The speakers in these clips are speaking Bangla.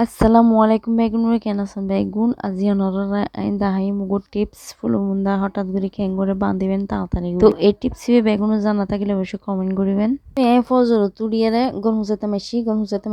আসসালামু আলাইকুম বেগুন কেন আছেন বেগুন আজি অনরা আইন দাহাই মুগো টিপস ফুলমুন্দা হঠাৎ করে কেন করে বাঁধিবেন তাড়াতাড়ি তো এই টিপস বেগুন জানা থাকলে অবশ্যই কমেন্ট করিবেন এই ফজর তুলিয়ারে গরম হুজাতে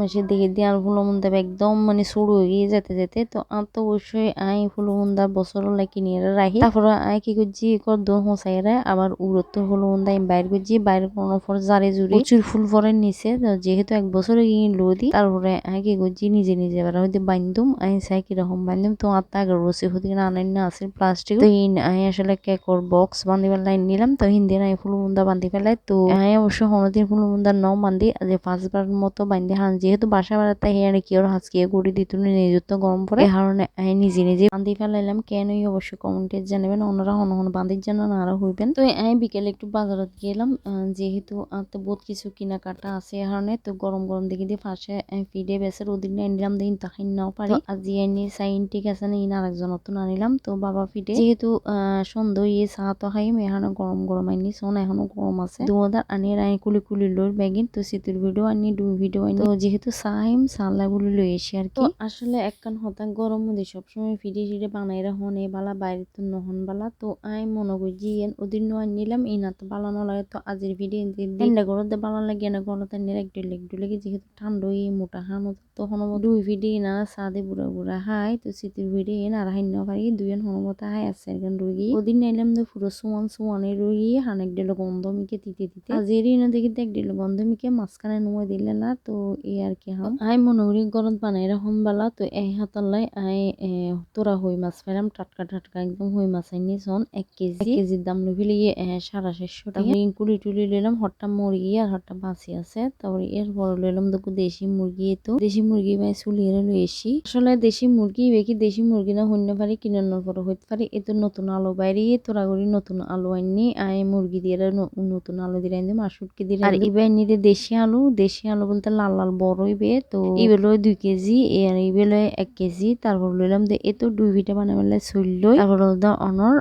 মাসি দেখে দিয়ে আর ফুলমুন্দা একদম মানে শুরু হয়ে গিয়ে যেতে যেতে তো আর তো অবশ্যই আই ফুলমুন্দা বছর লাগি নিয়ে রাখি তারপরে আই কি করছি কর দো হোসাইরে আবার উড়ত ফুলমুন্দা বাইর করছি বাইরে কোনো ফর জারে জুড়ে প্রচুর ফুল ফরের নিচে যেহেতু এক বছর গিয়ে লোদি তারপরে আই কি করছি নিজে নিজে এবার হইতে বাইন্দুম আই চাই কিরকম বাইন্দুম তো আত্মা আগে রসি হতে কিনা আনাই না আছে প্লাস্টিক তো আই আসলে কেকর বক্স বান্ধিবার লাইন নিলাম তো হিন্দি আই ফুলমুন্দা বান্ধি ফেলাই তো আই অবশ্য হনদিন ফুলমুন্দা ন বান্ধি আজ পাঁচবার মতো বান্ধি হান যেহেতু বাসা বাড়াতে হেয়ারে কি ওর হাঁচকিয়ে গুড়ি দিত নিজের গরম পড়ে এই কারণে আই নিজে নিজে বান্ধি ফেলাইলাম কেন অবশ্যই কমেন্টে জানাবেন ওনারা হন হন বান্ধির জন্য না আরো হইবেন তো আই বিকেলে একটু বাজারত গেলাম যেহেতু তো বহুত কিছু কেনাকাটা আছে এই কারণে তো গরম গরম দেখি দিয়ে ফাঁসে ফিডে বেসের ওদিন নিলাম দিন তাহিন নাও পারি আজি এনে সাইন ঠিক আছে না ইন আরেকজন নতুন আনিলাম তো বাবা ফিডে যেহেতু সন্ধ্যা ইয়ে চা তো খাইম এখানে গরম গরম আনি সোন এখনো গরম আছে দুদার আনি রাই কুলি কুলি লোর ব্যাগিন তো সিতুর ভিডিও আনি দুই ভিডিও আনি তো যেহেতু চাহিম চাল্লা গুলি লই এসি আর কি আসলে একখান হতাং গরম মধ্যে সবসময় ফিডে ফিডে বানাই রাখুন এই বালা বাইরে তো নহন বালা তো আই মনে করি জিয়েন ওদিন আনিলাম ইনা তো বালানো লাগে তো আজির ভিডিও দিনটা গরতে বালানো লাগে না গরতে নিয়ে একটু লেগে যেহেতু ঠান্ডা মোটা হানো তখন দুই ভিডি না সাদে বুড়া বুড়া হাই তো সিটির ভিডি না আর হাইন পারি দুইজন হনমতা হাই আছে একজন রুগী ওদিন নাইলাম তো পুরো সোয়ানে রুগী হানেক দিল গন্ধ মিকে তিতে তিতে আজেরই না দেখি এক দিল গন্ধ মিকে মাঝখানে নুয়ে দিলে না তো এই আর কি হাম আই মনোরি গরম বানাই রাখুন বালা তো এই হাতালাই আই তোরা হই মাছ ফেরাম টাটকা টাটকা একদম হই মাছ আইনি সন 1 কেজির দাম লই ফেলে 650 টাকা কুড়ি টুলি লইলাম হট্টা মুরগি আর হট্টা বাসি আছে তারপরে এরপর লইলাম দেখো দেশি মুরগি তো দেশি মুরগি বাই চুলিয়ে লই এসি আসলে দেশি মুরগি বেকি দেশি মুরগি না হইতে পারি কিনানোর পর হইতে পারি এতো নতুন আলু বাইরে তোরা করি নতুন আলু আইনি আই মুরগি দিয়ে নতুন আলু দিয়ে আইনি মাসুটকে দিয়ে আর ইবাই নিলে দেশি আলু বলতে লাল লাল বড় হইবে তো ইবেলো 2 কেজি আর ইবেলো 1 কেজি তারপর লইলাম যে এতো 2 ভিটা বানাবেলা চুল লই তারপর অনর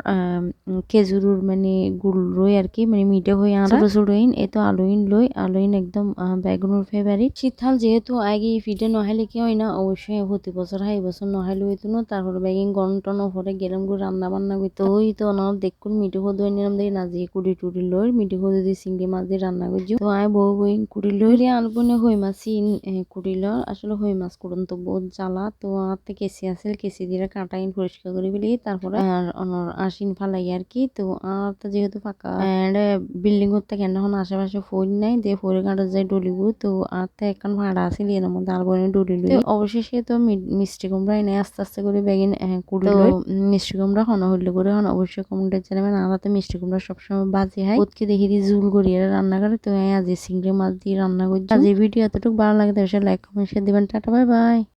খেজুরুর মানে গুড় লই আর কি মানে মিঠে হয়ে আর ছোট ছোট এতো আলুইন একদম বেগুনের ফেভারিট শীতকাল যেহেতু আগে ফিটে নহাইলে কি হয় না অবশ্যই প্রতি বছর হাই বছর নহাইলে হইতো না তারপর বেগিন গরম টন পরে গেলাম গো রান্না বান্না করতে ওই তো না দেখুন মিঠু হদ নিলাম দেখি না যে কুড়ি টুড়ি লই মিঠু হদ দিয়ে চিংড়ি মাছ দিয়ে রান্না করছি তো আই বউ বই কুড়ি লই আলবনে হই মাছ কুড়ি লর আসলে হই মাছ করুন তো বহুত জ্বালা তো আর কেসি আছে কেসি দিয়ে কাটাইন পরিষ্কার করে ফেলি তারপরে আর অনর আশিন ফালাই আর কি তো আর তো যেহেতু ফাঁকা বিল্ডিং করতে কেন এখন আশেপাশে ফোন নাই দিয়ে ফোরে কাটা যায় ডলিগু তো আর তো এখন ভাড়া আছে এর মধ্যে আর বোনে ডলি লই অবশেষে তো মিষ্টি কুমড়া এনে আস্তে আস্তে করে বেগিন কুড়ি লই মিষ্টি কুমড়া হন হইলে করে হন অবশ্যই কমেন্টে জানাবেন আর তো মিষ্টি কুমড়া সবসময় বাজি হয় ওতকে দেখি দিয়ে ঝুল করি রান্না করে তো আজ চিংড়ি মাছ দিয়ে রান্না করছি আজ এই ভিডিও এতটুকু ভালো লাগে তো লাইক কমেন্ট শেয়ার দিবেন টাটা বাই বাই।